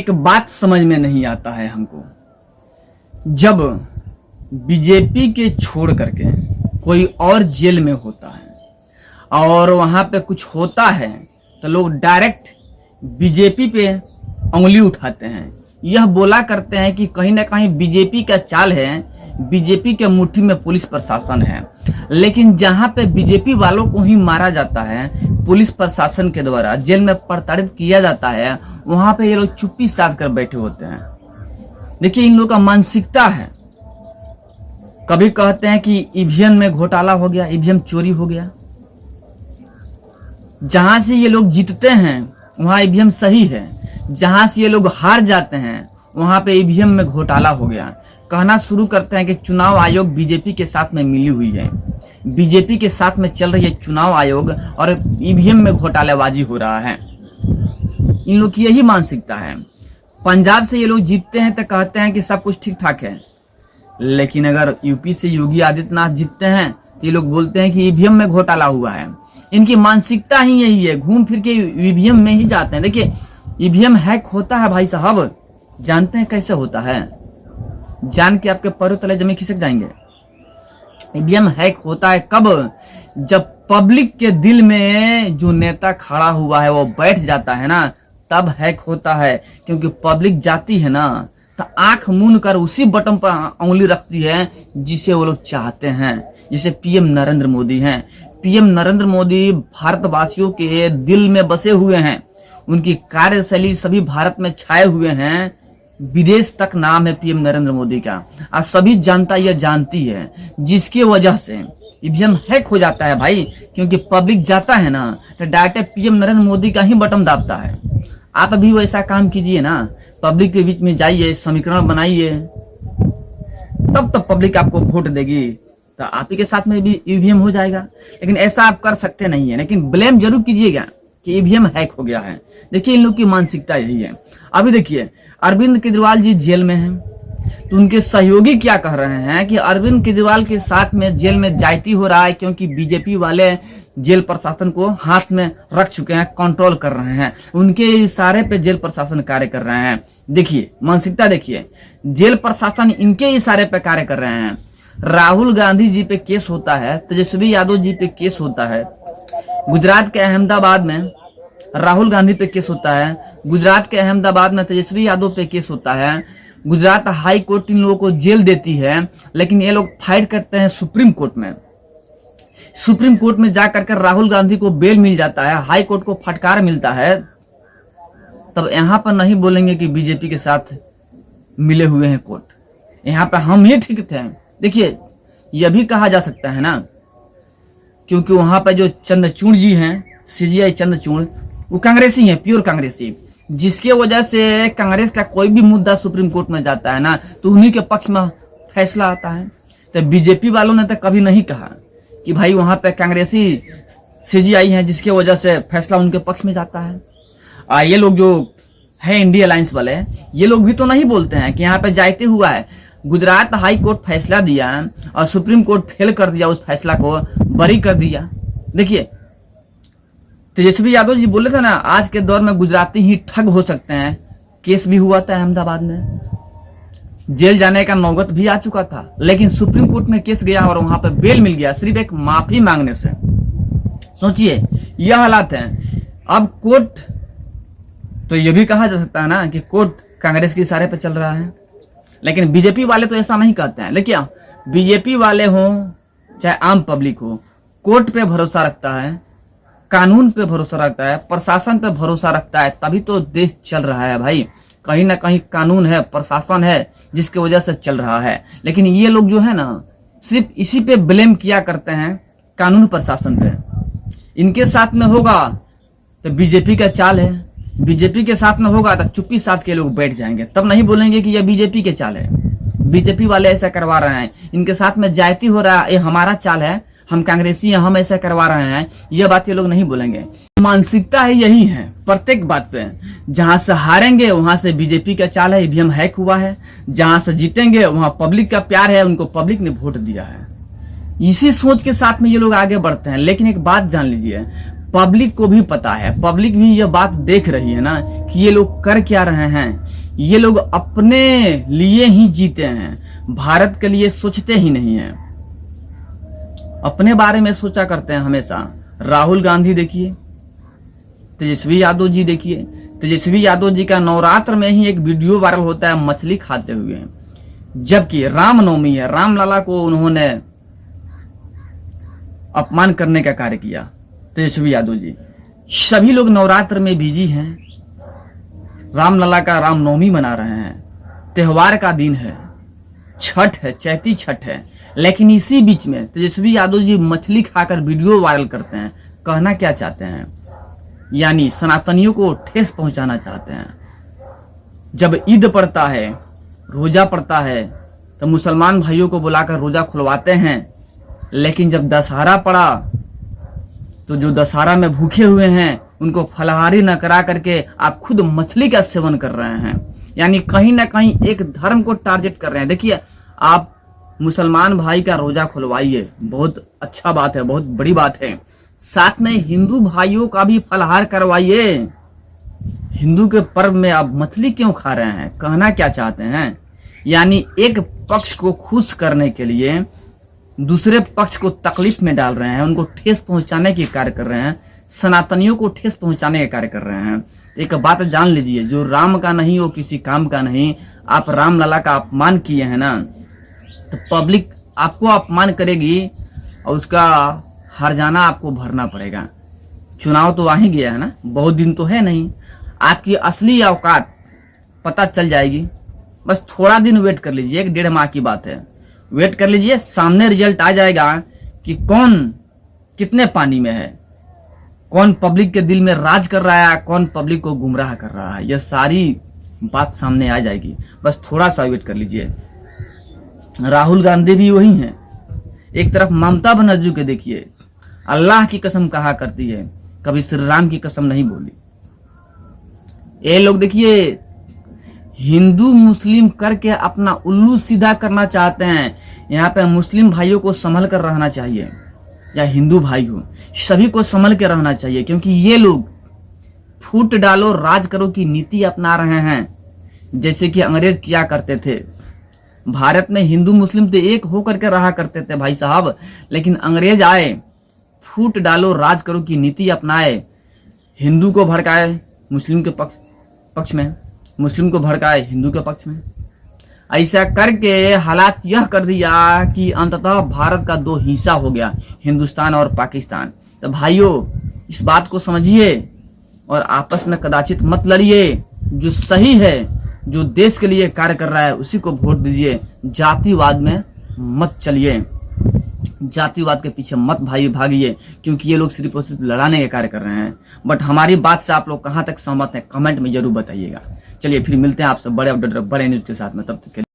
एक बात समझ में नहीं आता है हमको, जब बीजेपी के छोड़ करके कोई और जेल में होता है और वहां पे कुछ होता है तो लोग डायरेक्ट बीजेपी पे उंगली उठाते हैं। यह बोला करते हैं कि कहीं ना कहीं बीजेपी का चाल है, बीजेपी के मुट्ठी में पुलिस प्रशासन है। लेकिन जहां पे बीजेपी वालों को ही मारा जाता है पुलिस प्रशासन के द्वारा, जेल में प्रताड़ित किया जाता है, वहां पे ये लोग चुप्पी साध कर बैठे होते हैं। देखिए इन लोगों का मानसिकता है, कभी कहते हैं कि ईवीएम में घोटाला हो गया, ईवीएम चोरी हो गया। जहां से ये लोग जीतते हैं वहां ईवीएम सही है, जहां से ये लोग हार जाते हैं वहां पे ईवीएम में घोटाला हो गया। कहना शुरू करते हैं कि चुनाव आयोग बीजेपी के साथ में मिली हुई है, बीजेपी के साथ में चल रही है चुनाव आयोग और ईवीएम में घोटालेबाजी हो रहा है। इन लोग की यही मानसिकता है। पंजाब से ये लोग जीतते हैं तो कहते हैं कि सब कुछ ठीक ठाक है, लेकिन अगर यूपी से योगी आदित्यनाथ जीतते हैं तो ये लोग बोलते हैं कि ईवीएम में घोटाला हुआ है। इनकी मानसिकता ही यही है, घूम फिर के ईवीएम में ही जाते हैं। देखिए ईवीएम हैक होता है भाई साहब, जानते हैं कैसे होता है? जान के आपके पैरों तले जमीन खिसक जाएंगे। ईवीएम हैक होता है कब? जब पब्लिक के दिल में जो नेता खड़ा हुआ है वो बैठ जाता है ना, तब हैक होता है। क्योंकि पब्लिक जाती है ना तो आंख मूंद कर उसी बटन पर उंगली रखती है जिसे वो लोग चाहते हैं। जिसे पीएम नरेंद्र मोदी हैं। पीएम नरेंद्र मोदी भारतवासियों के दिल में बसे हुए हैं, उनकी कार्यशैली सभी भारत में छाए हुए हैं, विदेश तक नाम है पीएम नरेंद्र मोदी का। आज सभी जनता यह जानती है, जिसकी वजह से ईवीएम हैक हो जाता है भाई। क्योंकि पब्लिक जाता है ना तो डायरेक्ट पीएम नरेंद्र मोदी का ही बटन दाबता है। आप अभी वैसा काम कीजिए ना, पब्लिक के बीच में जाइए, समीकरण बनाइए, तब तो पब्लिक आपको वोट देगी, तो आप ही के साथ में भी ईवीएम हो जाएगा। लेकिन ऐसा आप कर सकते नहीं है, लेकिन ब्लेम जरूर कीजिएगा कि ईवीएम हैक हो गया है। देखिए इन लोग की मानसिकता यही है। अभी देखिए अरविंद केजरीवाल जी जेल में हैं, तो उनके सहयोगी क्या कह रहे हैं कि अरविंद केजरीवाल के साथ में जेल में जायती हो रहा है, क्योंकि बीजेपी वाले जेल प्रशासन को हाथ में रख चुके हैं, कंट्रोल कर रहे हैं, उनके इशारे पे जेल प्रशासन कार्य कर रहे हैं। देखिए मानसिकता देखिए, जेल प्रशासन इनके इशारे पे कार्य कर रहे हैं। राहुल गांधी जी पे केस होता है, तेजस्वी यादव जी पे केस होता है, गुजरात के अहमदाबाद में राहुल गांधी पे केस होता है, गुजरात के अहमदाबाद में तेजस्वी यादव पे केस होता है। गुजरात हाई कोर्ट इन लोगों को जेल देती है, लेकिन ये लोग फाइट करते हैं सुप्रीम कोर्ट में। सुप्रीम कोर्ट में जाकर के राहुल गांधी को बेल मिल जाता है, हाई कोर्ट को फटकार मिलता है। तब यहां पर नहीं बोलेंगे कि बीजेपी के साथ मिले हुए हैं कोर्ट, यहां पर हम ही ठीक थे। देखिए यह भी कहा जा सकता है ना, क्योंकि वहां पर जो चंद्रचूड़ जी हैं, सीजीआई चंद्रचूड़, वो कांग्रेसी हैं, प्योर कांग्रेसी, जिसके वजह से कांग्रेस का कोई भी मुद्दा सुप्रीम कोर्ट में जाता है ना तो उन्हीं के पक्ष में फैसला आता है। तो बीजेपी वालों ने तो कभी नहीं कहा कि भाई वहां पे कांग्रेसी सीजीआई है जिसके वजह से फैसला उनके पक्ष में जाता है। ये लोग जो है इंडिया अलायंस वाले, ये लोग भी तो नहीं बोलते हैं कि यहाँ पे जायते हुआ है। गुजरात हाई कोर्ट फैसला दिया और सुप्रीम कोर्ट फेल कर दिया, उस फैसला को बरी कर दिया। देखिए तेजस्वी यादव जी बोले थे ना, आज के दौर में गुजराती ही ठग हो सकते हैं। केस भी हुआ था अहमदाबाद में, जेल जाने का नौबत भी आ चुका था, लेकिन सुप्रीम कोर्ट में केस गया और वहां पर बेल मिल गया, सिर्फ एक माफी मांगने से। सोचिए यह हालात हैं। अब कोर्ट, तो यह भी कहा जा सकता है ना कि कोर्ट कांग्रेस के इशारे पर चल रहा है, लेकिन बीजेपी वाले तो ऐसा नहीं कहते हैं। लेकिन बीजेपी वाले हों चाहे आम पब्लिक हो, कोर्ट पे भरोसा रखता है, कानून पे भरोसा रखता है, प्रशासन पे भरोसा रखता है, तभी तो देश चल रहा है भाई। कहीं ना कहीं कानून है, प्रशासन है, जिसकी वजह से चल रहा है। लेकिन ये लोग जो है ना सिर्फ इसी पे ब्लेम किया करते हैं, कानून प्रशासन पे। इनके साथ में होगा तो बीजेपी का चाल है, बीजेपी के साथ में होगा तो चुप्पी साथ के लोग बैठ जाएंगे, तब नहीं बोलेंगे कि यह बीजेपी के चाल है, बीजेपी वाले ऐसा करवा रहे हैं, इनके साथ में जायती हो रहा है, ये हमारा चाल है, हम कांग्रेसी हैं, हम ऐसा करवा रहे हैं, यह बात ये लोग नहीं बोलेंगे। मानसिकता है यही है प्रत्येक बात पे। जहां से हारेंगे वहां से बीजेपी का चाल है, ईवीएम हैक हुआ है, जहां से जीतेंगे वहां पब्लिक का प्यार है, उनको पब्लिक ने वोट दिया है। इसी सोच के साथ में ये लोग आगे बढ़ते हैं। लेकिन एक बात जान लीजिए, पब्लिक को भी पता है, पब्लिक भी ये बात देख रही है ना कि ये लोग कर क्या रहे हैं। ये लोग अपने लिए ही जीते हैं, भारत के लिए सोचते ही नहीं हैं, अपने बारे में सोचा करते हैं हमेशा। राहुल गांधी देखिए, तेजस्वी यादव जी देखिए, तेजस्वी यादव जी का नवरात्र में ही एक वीडियो वायरल होता है मछली खाते हुए, जबकि रामनवमी है, रामलला को उन्होंने अपमान करने का कार्य किया तेजस्वी यादव जी। सभी लोग नवरात्र में बिजी हैं, रामलला का रामनवमी मना रहे हैं, त्योहार का दिन है, छठ है, चैती छठ है, लेकिन इसी बीच में तेजस्वी यादव जी मछली खाकर वीडियो वायरल करते हैं। कहना क्या चाहते हैं? यानी सनातनियों को ठेस पहुंचाना चाहते हैं। जब ईद पड़ता है, रोजा पड़ता है, तो मुसलमान भाइयों को बुलाकर रोजा खुलवाते हैं, लेकिन जब दशहरा पड़ा तो जो दशहरा में भूखे हुए हैं उनको फलाहारी न करा करके आप खुद मछली का सेवन कर रहे हैं। यानी कहीं ना कहीं एक धर्म को टारगेट कर रहे हैं। देखिए, आप मुसलमान भाई का रोजा खुलवाइए, बहुत अच्छा बात है, बहुत बड़ी बात है, साथ में हिंदू भाइयों का भी फलाहार करवाइए। हिंदू के पर्व में आप मछली क्यों खा रहे हैं? कहना क्या चाहते हैं? यानी एक पक्ष को खुश करने के लिए दूसरे पक्ष को तकलीफ में डाल रहे हैं, उनको ठेस पहुंचाने के कार्य कर रहे हैं, सनातनियों को ठेस पहुंचाने के कार्य कर रहे हैं। एक बात जान लीजिए, जो राम का नहीं वो किसी काम का नहीं। आप रामलला का अपमान किए हैं ना, तो पब्लिक आपको अपमान करेगी और उसका हर्जाना आपको भरना पड़ेगा। चुनाव तो आ ही गया है ना, बहुत दिन तो है नहीं, आपकी असली औकात पता चल जाएगी। बस थोड़ा दिन वेट कर लीजिए, 1-1.5 माह की बात है, वेट कर लीजिए, सामने रिजल्ट आ जाएगा कि कौन कितने पानी में है, कौन पब्लिक के दिल में राज कर रहा है, कौन पब्लिक को गुमराह कर रहा है। यह सारी बात सामने आ जाएगी, बस थोड़ा सा वेट कर लीजिए। राहुल गांधी भी वही हैं। एक तरफ ममता बनर्जी के देखिए, अल्लाह की कसम कहा करती है, कभी श्री राम की कसम नहीं बोली। ये लोग देखिए हिंदू मुस्लिम करके अपना उल्लू सीधा करना चाहते हैं। यहाँ पे मुस्लिम भाइयों को संभल कर रहना चाहिए, या हिंदू भाई हो, सभी को संभल के रहना चाहिए, क्योंकि ये लोग फूट डालो राज करो की नीति अपना रहे हैं, जैसे कि अंग्रेज किया करते थे। भारत में हिंदू मुस्लिम तो एक होकर के रहा करते थे भाई साहब, लेकिन अंग्रेज आए, फूट डालो राज करो की नीति अपनाए, हिंदू को भड़काए मुस्लिम के पक्ष में, मुस्लिम को भड़काए हिंदू के पक्ष में। ऐसा करके हालात यह कर दिया कि अंततः भारत का 2 हिस्सा हो गया, हिंदुस्तान और पाकिस्तान। तो भाइयों, इस बात को समझिए और आपस में कदाचित मत लड़िए। जो सही है, जो देश के लिए कार्य कर रहा है, उसी को वोट दीजिए। जातिवाद में मत चलिए, जातिवाद के पीछे मत भागिए, क्योंकि ये लोग सिर्फ और सिर्फ लड़ाने के कार्य कर रहे हैं। बट हमारी बात से आप लोग कहां तक सहमत हैं, कमेंट में जरूर बताइएगा। चलिए फिर मिलते हैं आपसे बड़े अपडेट, बड़े न्यूज के साथ में, तब तक के लिए।